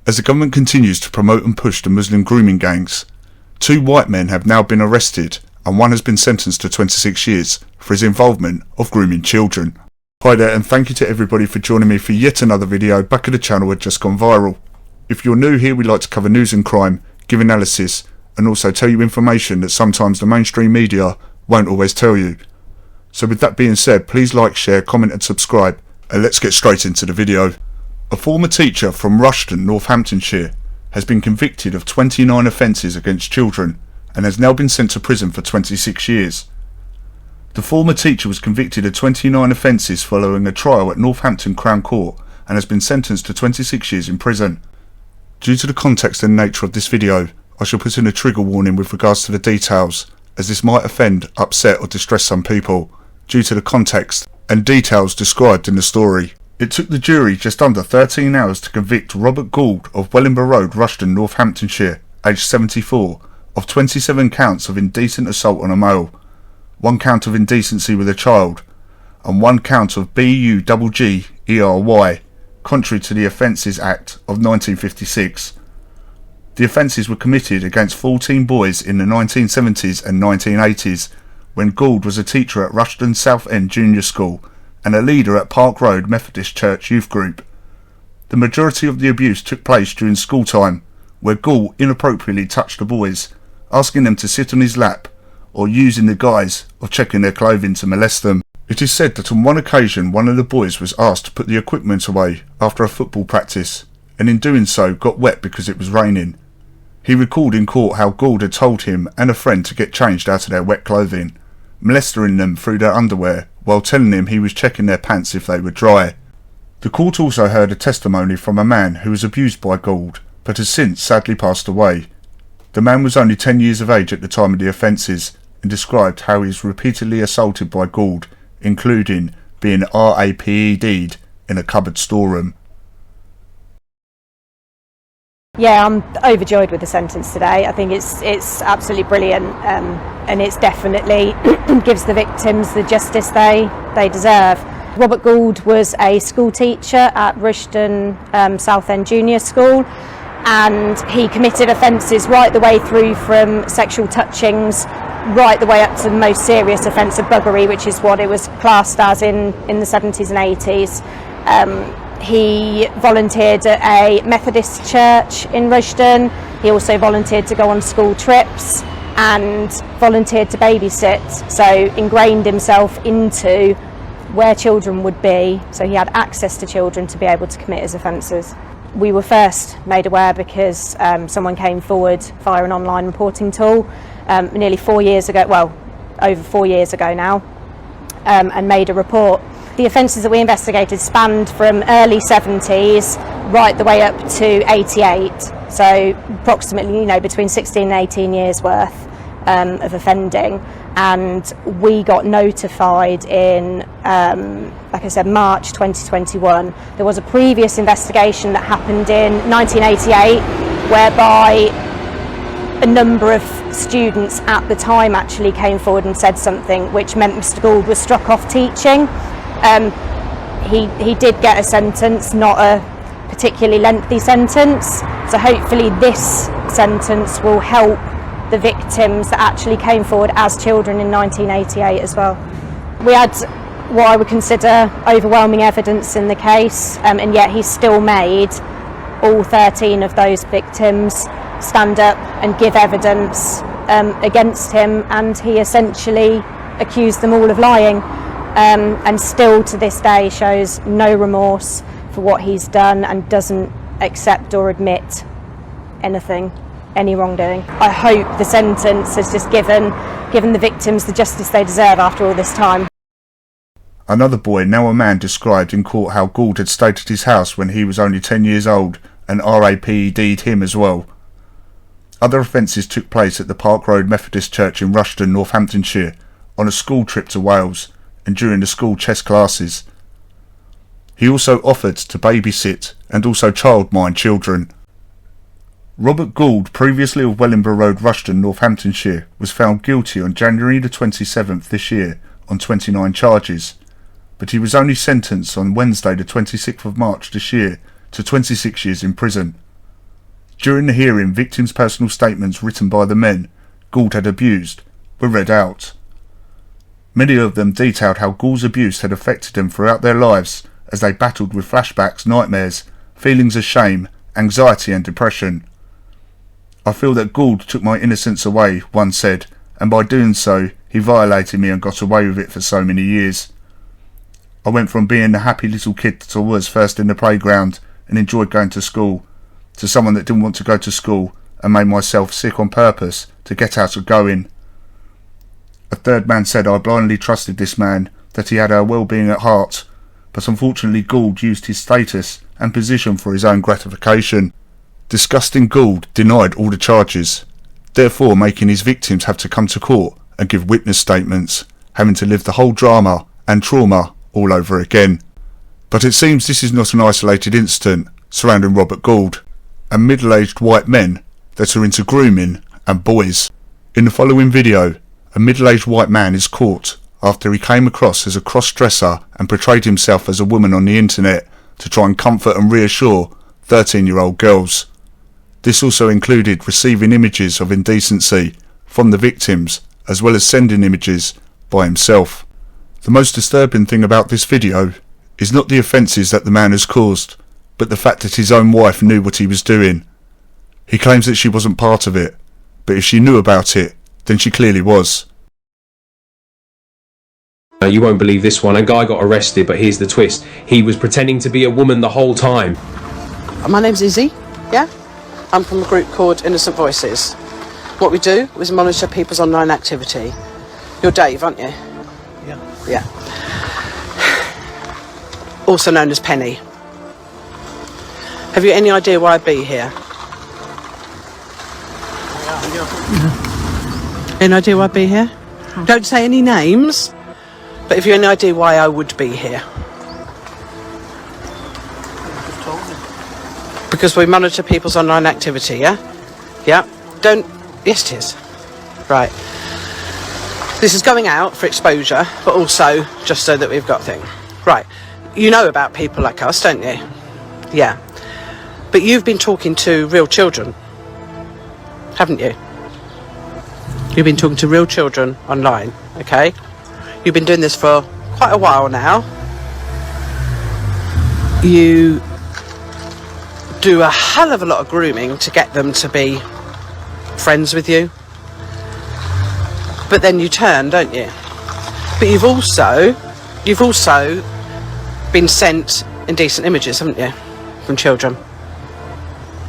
As the government continues to promote and push the Muslim grooming gangs, 2 white men have now been arrested and one has been sentenced to 26 years for his involvement of grooming children. Hi there, and thank you to everybody for joining me for yet another video back at the channel had just gone viral. If you're new here, we like to cover news and crime, give analysis, and also tell you information that sometimes the mainstream media won't always tell you. So with that being said, please like, share, comment and subscribe, and let's get straight into the video. A former teacher from Rushden, Northamptonshire, has been convicted of 29 offences against children and has now been sent to prison for 26 years. The former teacher was convicted of 29 offences following a trial at Northampton Crown Court and has been sentenced to 26 years in prison. Due to the context and nature of this video, I shall put in a trigger warning with regards to the details, as this might offend, upset or distress some people due to the context and details described in the story. It took the jury just under 13 hours to convict Robert Gould of Wellingborough Road, Rushden, Northamptonshire, aged 74, of 27 counts of indecent assault on a male, 1 count of indecency with a child, and 1 count of BUGGERY, contrary to the Offences Act of 1956. The offences were committed against 14 boys in the 1970s and 1980s, when Gould was a teacher at Rushden South End Junior School and a leader at Park Road Methodist Church Youth Group. The majority of the abuse took place during school time, where Gould inappropriately touched the boys, asking them to sit on his lap or using the guise of checking their clothing to molest them. It is said that on one occasion one of the boys was asked to put the equipment away after a football practice, and in doing so got wet because it was raining. He recalled in court how Gould had told him and a friend to get changed out of their wet clothing, molesting them through their underwear while telling him he was checking their pants if they were dry. The court also heard a testimony from a man who was abused by Gould but has since sadly passed away. The man was only 10 years of age at the time of the offences and described how he was repeatedly assaulted by Gould, including being RAPED'd in a cupboard storeroom. Yeah, I'm overjoyed with the sentence today. I think it's absolutely brilliant, and it's definitely gives the victims the justice they deserve. Robert Gould was a school teacher at Rushden South End Junior School, and he committed offences right the way through from sexual touchings right the way up to the most serious offence of buggery, which is what it was classed as in the 70s and 80s. He volunteered at a Methodist church in Rushden. He also volunteered to go on school trips and volunteered to babysit, so ingrained himself into where children would be, so he had access to children to be able to commit his offences. We were first made aware because someone came forward via an online reporting tool nearly 4 years ago, well, over 4 years ago now, and made a report. The offences that we investigated spanned from early 70s right the way up to 88, so approximately, between 16 and 18 years worth of offending. And we got notified in, like I said, March 2021. There was a previous investigation that happened in 1988 whereby a number of students at the time actually came forward and said something which meant Mr. Gould was struck off teaching. He did get a sentence, not a particularly lengthy sentence, so hopefully this sentence will help the victims that actually came forward as children in 1988 as well. We had what I would consider overwhelming evidence in the case, and yet he still made all 13 of those victims stand up and give evidence against him, and he essentially accused them all of lying, and still to this day shows no remorse for what he's done and doesn't accept or admit any wrongdoing. I hope the sentence has just given the victims the justice they deserve after all this time. Another boy, now a man, described in court how Gould had stayed at his house when he was only 10 years old and RAPED'd him as well. Other offences took place at the Park Road Methodist Church in Rushden, Northamptonshire, on a school trip to Wales and during the school chess classes. He also offered to babysit and also childmind children. Robert Gould, previously of Wellingborough Road, Rushden, Northamptonshire, was found guilty on January the 27th this year on 29 charges, but he was only sentenced on Wednesday the 26th of March this year to 26 years in prison. During the hearing, victims' personal statements written by the men Gould had abused were read out. Many of them detailed how Gould's abuse had affected them throughout their lives as they battled with flashbacks, nightmares, feelings of shame, anxiety and depression. "I feel that Gould took my innocence away," one said, "and by doing so, he violated me and got away with it for so many years. I went from being the happy little kid that I was first in the playground and enjoyed going to school, to someone that didn't want to go to school and made myself sick on purpose to get out of going." A third man said, "I blindly trusted this man, that he had our well-being at heart, but unfortunately Gould used his status and position for his own gratification." Disgusting Gould denied all the charges, therefore making his victims have to come to court and give witness statements, having to live the whole drama and trauma all over again. But it seems this is not an isolated incident surrounding Robert Gould and middle-aged white men that are into grooming and boys. In the following video, a middle-aged white man is caught after he came across as a cross-dresser and portrayed himself as a woman on the internet to try and comfort and reassure 13-year-old girls. This also included receiving images of indecency from the victims as well as sending images by himself. The most disturbing thing about this video is not the offences that the man has caused, but the fact that his own wife knew what he was doing. He claims that she wasn't part of it, but if she knew about it, then she clearly was. You won't believe this one. A guy got arrested, but here's the twist. He was pretending to be a woman the whole time. My name's Izzy, yeah? I'm from a group called Innocent Voices. What we do is monitor people's online activity. You're Dave, aren't you? Yeah. Also known as Penny. Have you any idea why I'd be here? Any idea why I'd be here? Don't say any names, but have you any idea why I would be here? Because we monitor people's online activity, yeah? Yeah? Don't... Yes, it is. Right. This is going out for exposure, but also just so that we've got things. Right. You know about people like us, don't you? Yeah. But you've been talking to real children, haven't you? You've been talking to real children online, okay? You've been doing this for quite a while now. You do a hell of a lot of grooming to get them to be friends with you. But then you turn, don't you? But you've also been sent indecent images, haven't you? From children.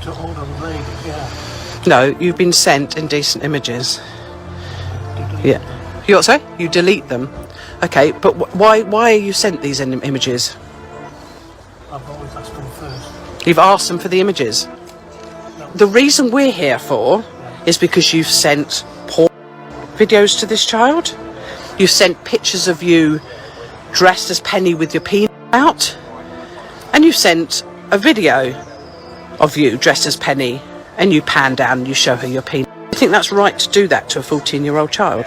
To older ladies, yeah. No, you've been sent indecent images. Yeah. You what, sorry? You delete them. Okay, but why are you sent these images? I've always asked them first. You've asked them for the images. No. The reason we're here for is because you've sent porn videos to this child. You've sent pictures of you dressed as Penny with your penis out. And you've sent a video of you dressed as Penny and you pan down and you show her your penis. You think that's right to do that to a 14-year-old child?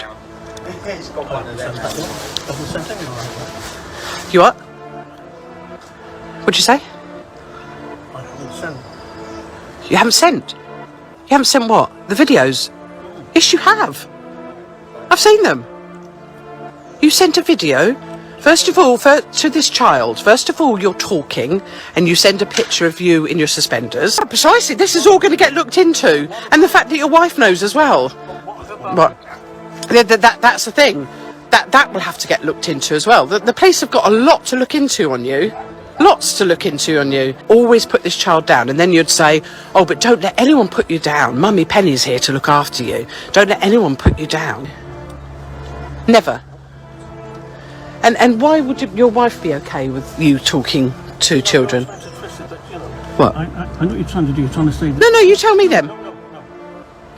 You what? What'd you say? I haven't sent. You haven't sent? You haven't sent what? The videos? Yes, you have. I've seen them. You sent a video. First of all, to this child, first of all, you're talking and you send a picture of you in your suspenders. Oh, precisely, this is all going to get looked into. And the fact that your wife knows as well. What? That's the thing. That will have to get looked into as well. The police have got a lot to look into on you. Lots to look into on you. Always put this child down. And then you'd say, oh, but don't let anyone put you down. Mummy Penny's here to look after you. Don't let anyone put you down. Never. And why would your wife be okay with you talking to children? What? I know what you're trying to do. You're trying to say that... No, you tell me then. No.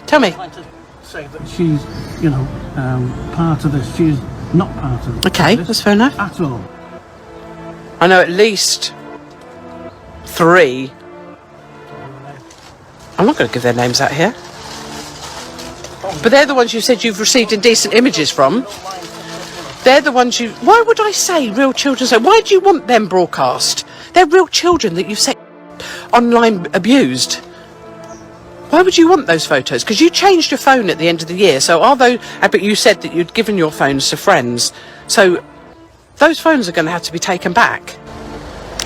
Tell me. I'm trying to say that she's, part of this. She's not part of Okay, this that's fair enough. at all. I know at least 3. I'm not going to give their names out here. But they're the ones you said you've received indecent images from. They're the ones you... Why would I say real children? So why do you want them broadcast? They're real children that you've set online abused. Why would you want those photos? Because you changed your phone at the end of the year. So but you said that you'd given your phones to friends. So those phones are going to have to be taken back.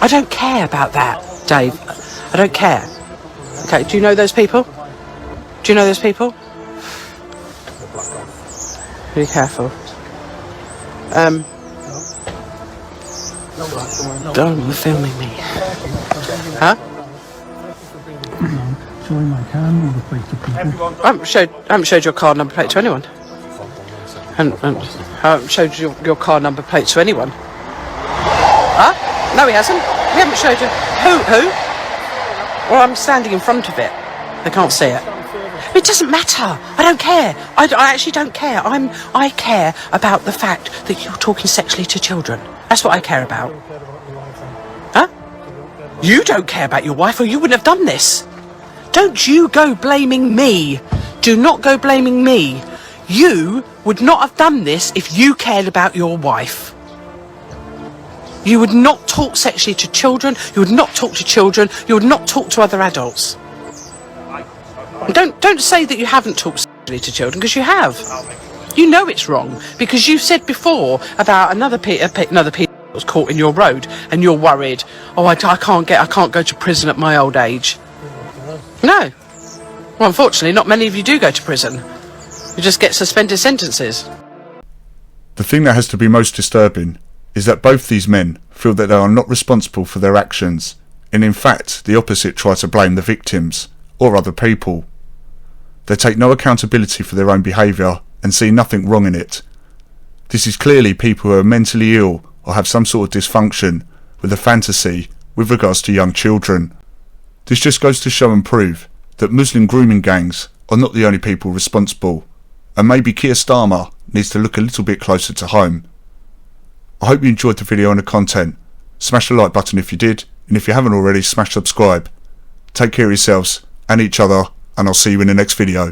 I don't care about that, Dave. I don't care. Okay, do you know those people? Do you know those people? Be careful. Don't filming me. Huh? Showing my car number plate to people. I haven't showed your car number plate to anyone. And I haven't showed your car number plate to anyone. Huh? No, he hasn't. We haven't showed you. Who? Well, I'm standing in front of it. They can't see it. It doesn't matter. I don't care. I actually don't care. I care about the fact that you're talking sexually to children. That's what I care about. Huh? You don't care about your wife, or you wouldn't have done this. Don't you go blaming me. Do not go blaming me. You would not have done this if you cared about your wife. You would not talk sexually to children. You would not talk to children. You would not talk to other adults. Don't say that you haven't talked sexually to children, because you have. You know it's wrong, because you said before about another Peter was caught in your road, and you're worried. Oh, I can't go to prison at my old age. No. Well, unfortunately, not many of you do go to prison. You just get suspended sentences. The thing that has to be most disturbing is that both these men feel that they are not responsible for their actions, and in fact the opposite, try to blame the victims or other people. They take no accountability for their own behaviour and see nothing wrong in it. This is clearly people who are mentally ill or have some sort of dysfunction with a fantasy with regards to young children. This just goes to show and prove that Muslim grooming gangs are not the only people responsible, and maybe Keir Starmer needs to look a little bit closer to home. I hope you enjoyed the video and the content. Smash the like button if you did, and if you haven't already, smash subscribe. Take care of yourselves and each other, and I'll see you in the next video.